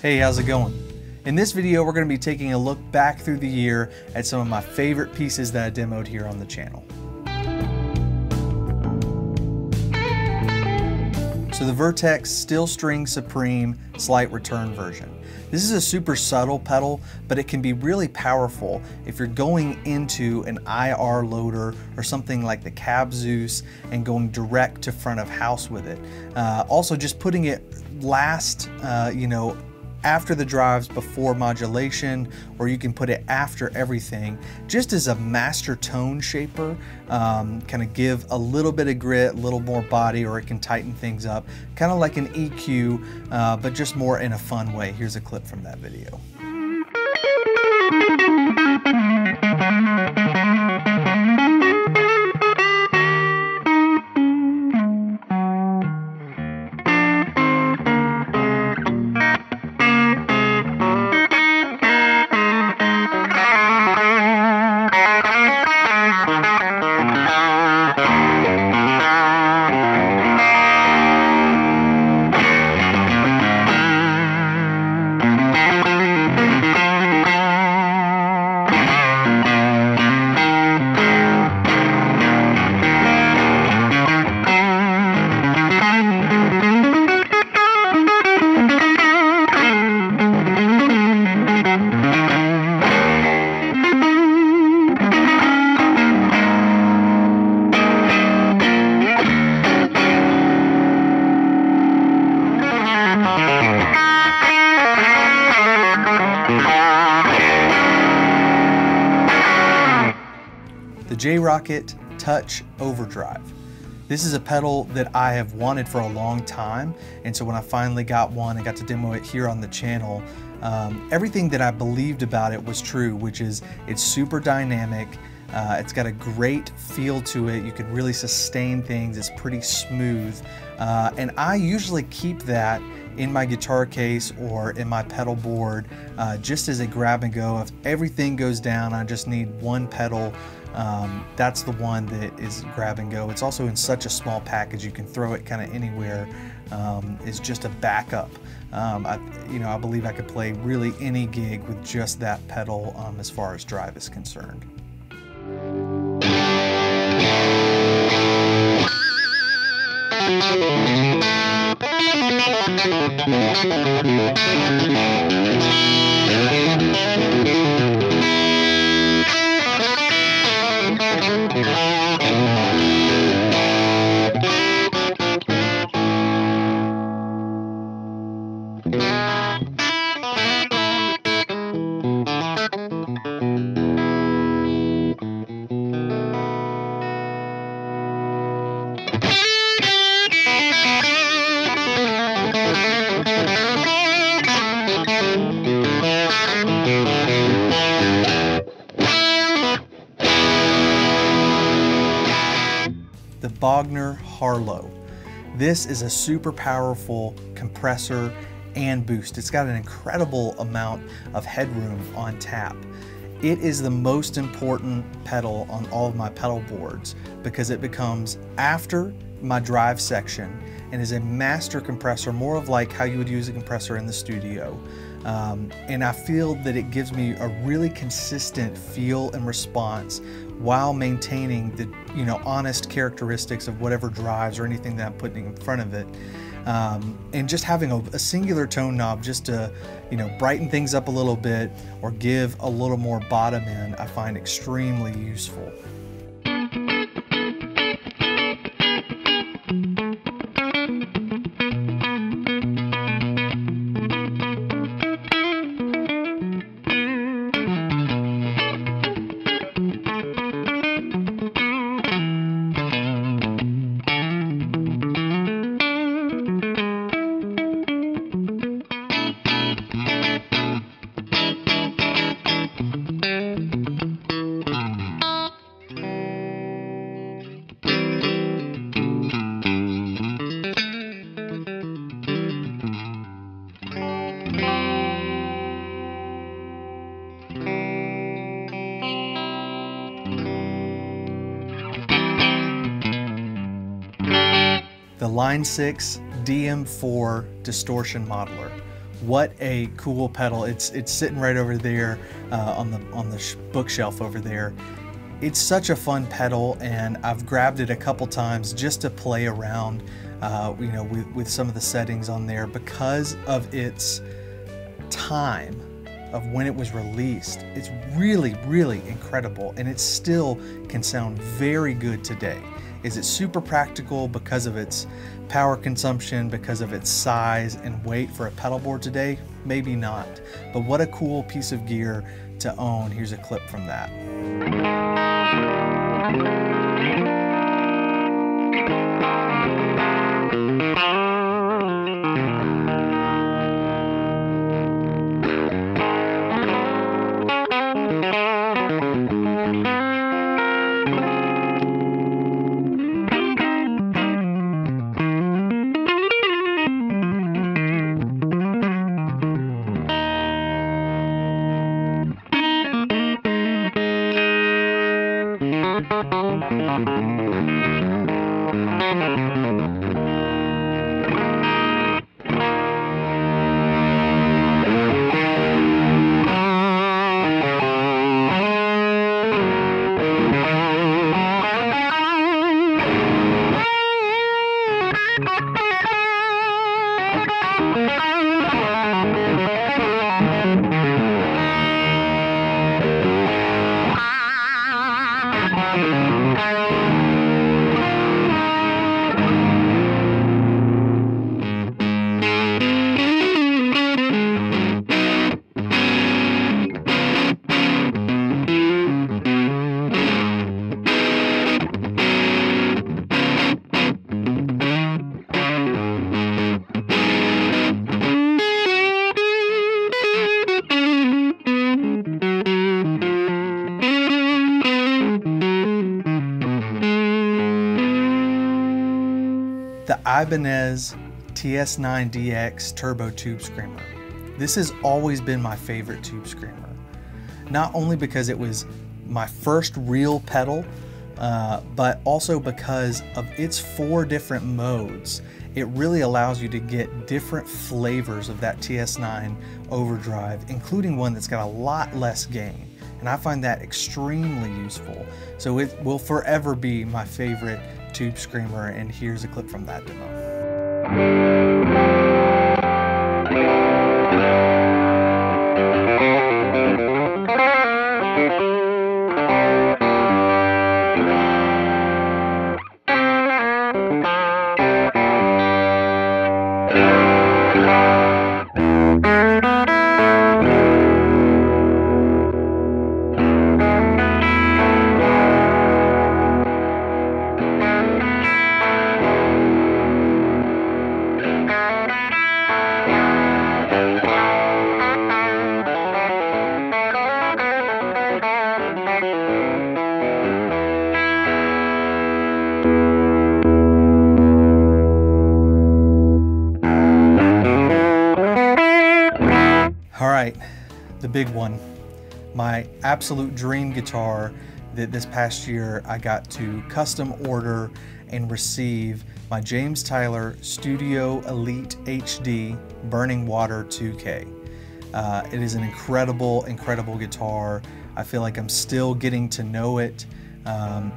Hey, how's it going? In this video, we're going to be taking a look back through the year at some of my favorite pieces that I demoed here on the channel. So the Vertex Steel String Supreme Slight Return version. This is a super subtle pedal, but it can be really powerful if you're going into an IR loader or something like the Cab Zeus and going direct to front of house with it. Also, just putting it last, after the drives before modulation, or you can put it after everything, just as a master tone shaper, kind of give a little bit of grit, a little more body, or it can tighten things up, kind of like an EQ, but just more in a fun way. Here's a clip from that video. The J.Rockett TOUCH Overdrive. This is a pedal that I have wanted for a long time, and so when I finally got one and got to demo it here on the channel, everything that I believed about it was true, which is it's super dynamic, it's got a great feel to it, you can really sustain things, it's pretty smooth, and I usually keep that in my guitar case or in my pedal board just as a grab and go. If everything goes down, I just need one pedal. That's the one that is grab and go. It's also in such a small package, you can throw it kind of anywhere. It's just a backup. I believe I could play really any gig with just that pedal as far as drive is concerned. The Bogner Harlow. This is a super powerful compressor and boost. It's got an incredible amount of headroom on tap. It is the most important pedal on all of my pedal boards because it becomes after my drive section and is a master compressor, more of like how you would use a compressor in the studio. And I feel that it gives me a really consistent feel and response while maintaining the honest characteristics of whatever drives or anything that I'm putting in front of it. And just having a singular tone knob just to brighten things up a little bit or give a little more bottom end, I find extremely useful. the Line 6 DM4 Distortion Modeler. What a cool pedal. It's sitting right over there on the bookshelf over there. It's such a fun pedal, and I've grabbed it a couple times just to play around you know, with some of the settings on there because of its time of when it was released. It's really, really incredible, and it still can sound very good today. Is it super practical because of its power consumption, because of its size and weight for a pedal board today? Maybe not, but what a cool piece of gear to own. Here's a clip from that. The Ibanez TS9DX Turbo Tube Screamer. This has always been my favorite tube screamer. Not only because it was my first real pedal, but also because of its 4 different modes. It really allows you to get different flavors of that TS9 overdrive, including one that's got a lot less gain. And I find that extremely useful. So it will forever be my favorite tube screamer, and here's a clip from that demo. The big one, my absolute dream guitar that this past year I got to custom order and receive, my James Tyler Studio Elite HD Burning Water 2K. It is an incredible, incredible guitar. I feel like I'm still getting to know it.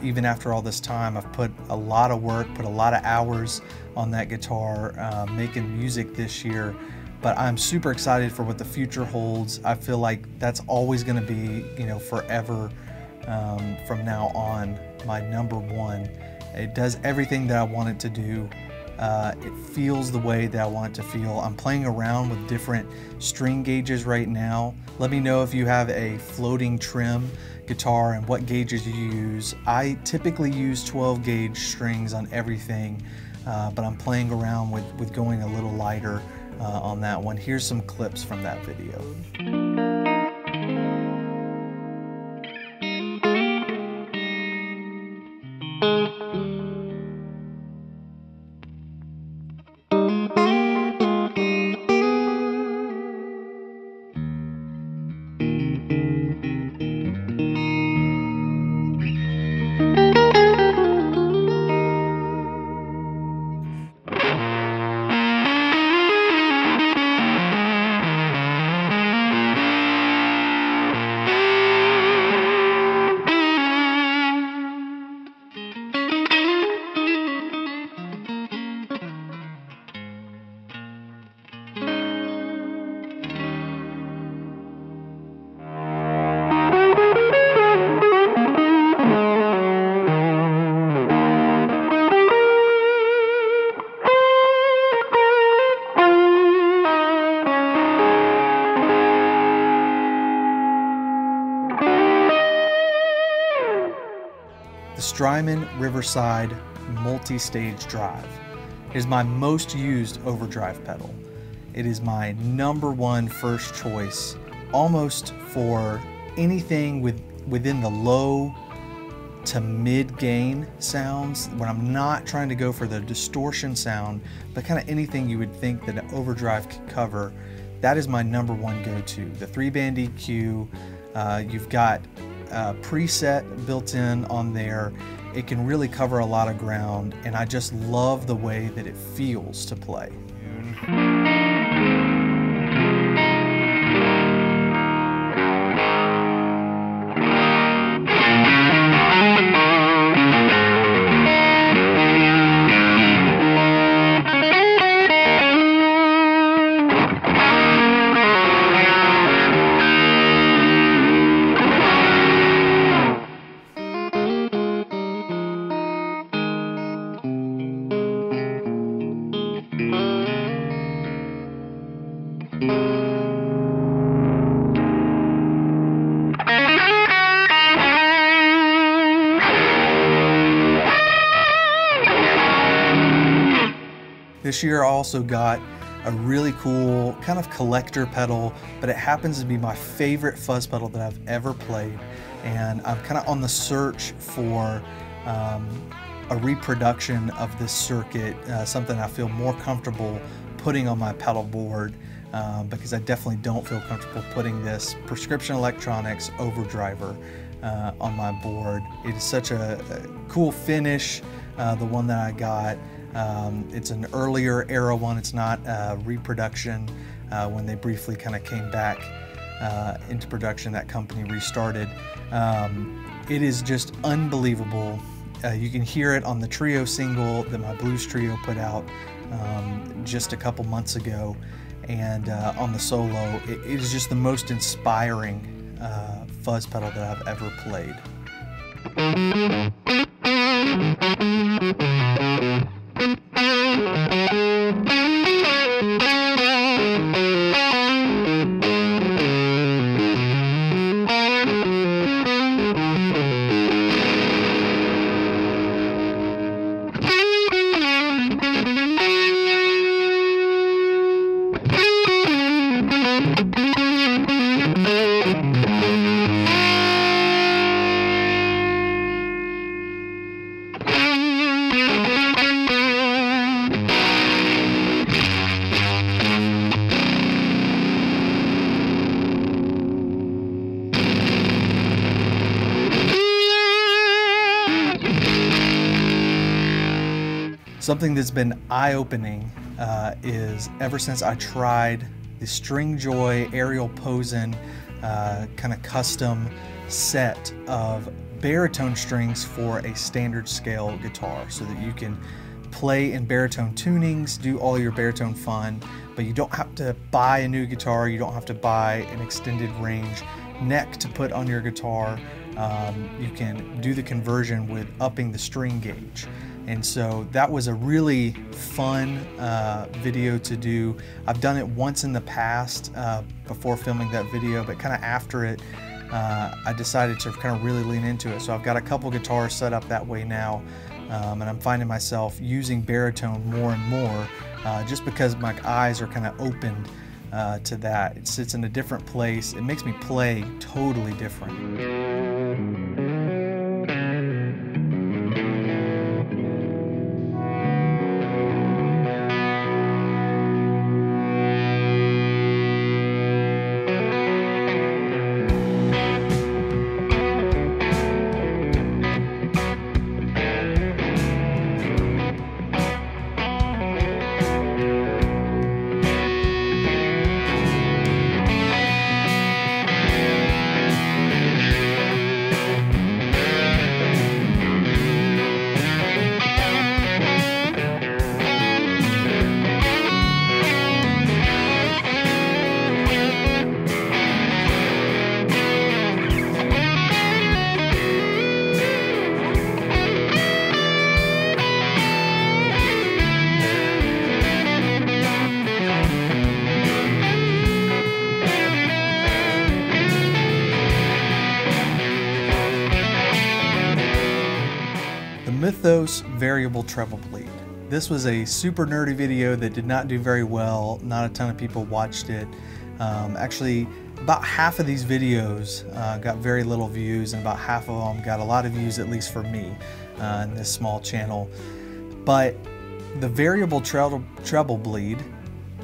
Even after all this time, I've put a lot of work, put a lot of hours on that guitar, making music this year. But I'm super excited for what the future holds. I feel like that's always going to be, you know, forever from now on, my #1. It does everything that I want it to do. It feels the way that I want it to feel. I'm playing around with different string gauges right now. Let me know if you have a floating trim guitar and what gauges you use. I typically use 12 gauge strings on everything, but I'm playing around with going a little lighter on that one. Here's some clips from that video. Strymon Riverside multi-stage drive. It is my most used overdrive pedal. It is my #1 first choice, almost for anything within the low to mid gain sounds, when I'm not trying to go for the distortion sound, but kind of anything you would think that an overdrive could cover. That is my #1 go-to. The 3-band EQ, you've got a preset built in on there. It can really cover a lot of ground, and I just love the way that it feels to play. This year I also got a really cool kind of collector pedal, but it happens to be my favorite fuzz pedal that I've ever played. And I'm kind of on the search for a reproduction of this circuit, something I feel more comfortable putting on my pedal board, because I definitely don't feel comfortable putting this Prescription Electronics OVERDRIVER on my board. It is such a cool finish, the one that I got. It's an earlier era one. It's not a reproduction. When they briefly kind of came back into production, that company restarted. It is just unbelievable. You can hear it on the trio single that my Blues Trio put out just a couple months ago, and on the solo, it is just the most inspiring fuzz pedal that I've ever played. Something that's been eye-opening is ever since I tried the Stringjoy Aerial Posen kind of custom set of baritone strings for a standard scale guitar, so that you can play in baritone tunings, do all your baritone fun, but you don't have to buy a new guitar, you don't have to buy an extended range neck to put on your guitar. You can do the conversion with upping the string gauge. And so that was a really fun video to do. I've done it once in the past before filming that video, but kind of after it, I decided to kind of really lean into it. So I've got a couple guitars set up that way now, and I'm finding myself using baritone more and more just because my eyes are kind of opened to that. It sits in a different place. It makes me play totally different. MYTHOS variable treble bleed. This was a super nerdy video that did not do very well. Not a ton of people watched it. Actually, about half of these videos got very little views, and about half of them got a lot of views, at least for me, in this small channel. But the variable treble bleed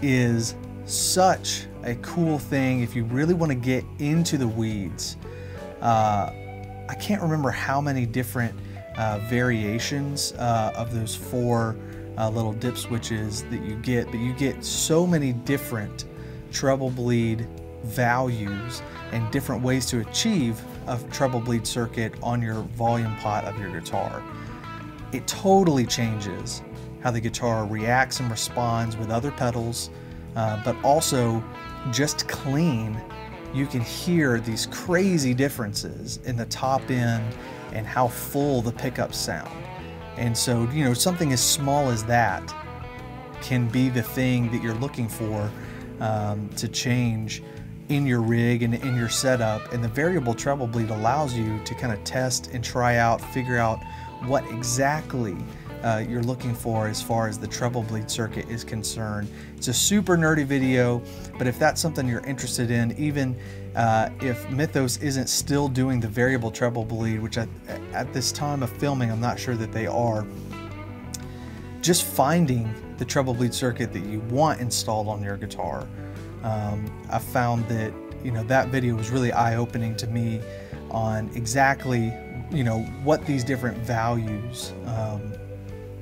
is such a cool thing if you really want to get into the weeds. I can't remember how many different variations of those 4 little dip switches that you get, but you get so many different treble bleed values and different ways to achieve a treble bleed circuit on your volume pot of your guitar. It totally changes how the guitar reacts and responds with other pedals, but also just clean, you can hear these crazy differences in the top end and how full the pickups sound. And so, you know, something as small as that can be the thing that you're looking for to change in your rig and in your setup. And the variable treble bleed allows you to kind of test and try out, figure out what exactly you're looking for as far as the treble bleed circuit is concerned. It's a super nerdy video, but if that's something you're interested in, even if MYTHOS isn't still doing the variable treble bleed, which at this time of filming I'm not sure that they are, just finding the treble bleed circuit that you want installed on your guitar, I found that, you know, that video was really eye-opening to me on exactly, you know, what these different values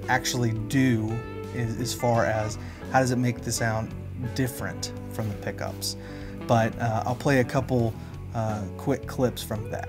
actually do as far as how does it make the sound different from the pickups. But I'll play a couple quick clips from that.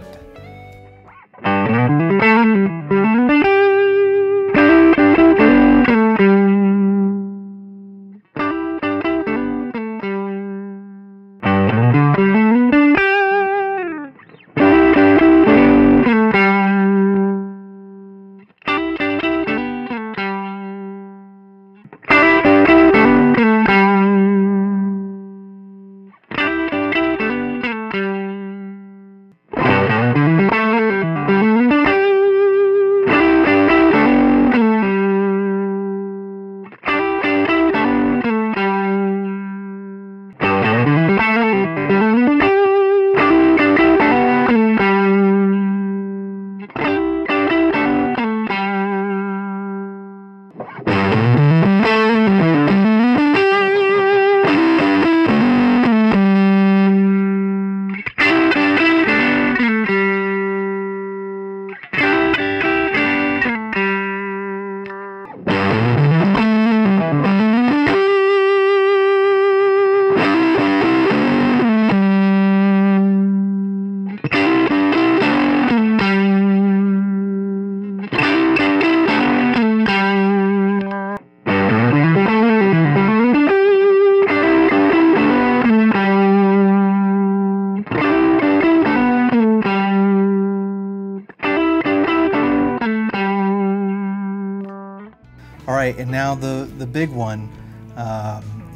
Alright, and now the big one,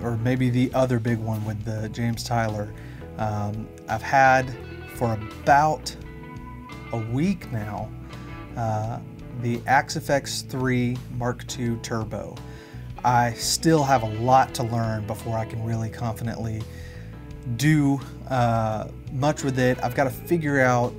or maybe the other big one with the James Tyler. I've had for about a week now the Axe-Fx 3 Mark II Turbo. I still have a lot to learn before I can really confidently do much with it. I've got to figure out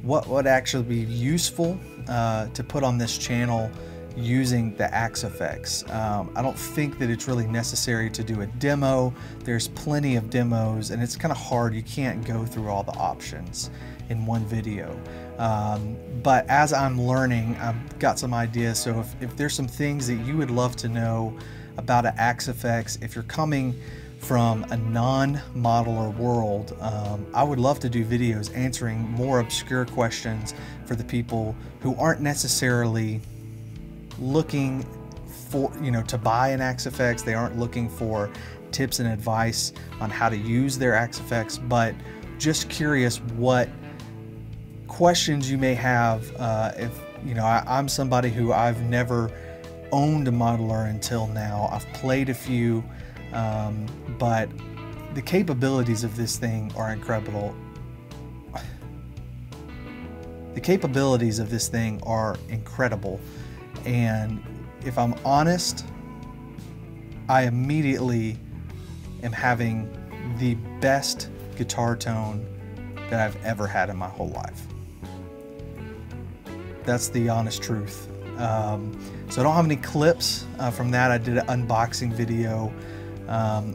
what would actually be useful to put on this channel using the Axe-Fx. I don't think that it's really necessary to do a demo. There's plenty of demos and it's kind of hard. You can't go through all the options in one video. But as I'm learning, I've got some ideas. So if there's some things that you would love to know about an Axe-Fx, if you're coming from a non-modeler world, I would love to do videos answering more obscure questions for the people who aren't necessarily looking for, you know, to buy an Axe-Fx. They aren't looking for tips and advice on how to use their Axe-Fx, but just curious what questions you may have. If you know, I'm somebody who I've never owned a modeler until now. I've played a few, but the capabilities of this thing are incredible. The capabilities of this thing are incredible, and if I'm honest, I immediately am having the best guitar tone that I've ever had in my whole life. That's the honest truth. So I don't have any clips from that. I did an unboxing video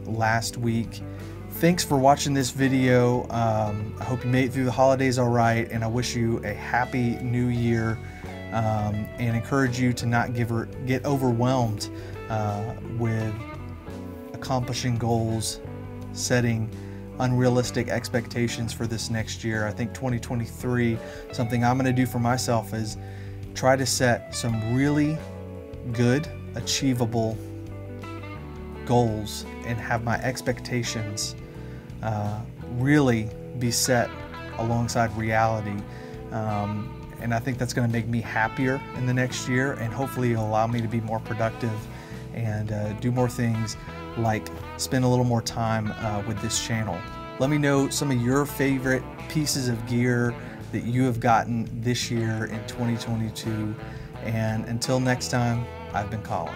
last week. Thanks for watching this video. I hope you made it through the holidays all right, and I wish you a happy new year, and encourage you to not get overwhelmed with accomplishing goals, setting unrealistic expectations for this next year. I think 2023, something I'm going to do for myself is try to set some really good, achievable goals and have my expectations really be set alongside reality. And I think that's going to make me happier in the next year, and hopefully it'll allow me to be more productive and do more things, like spend a little more time with this channel. Let me know some of your favorite pieces of gear that you have gotten this year in 2022. And until next time, I've been Colin.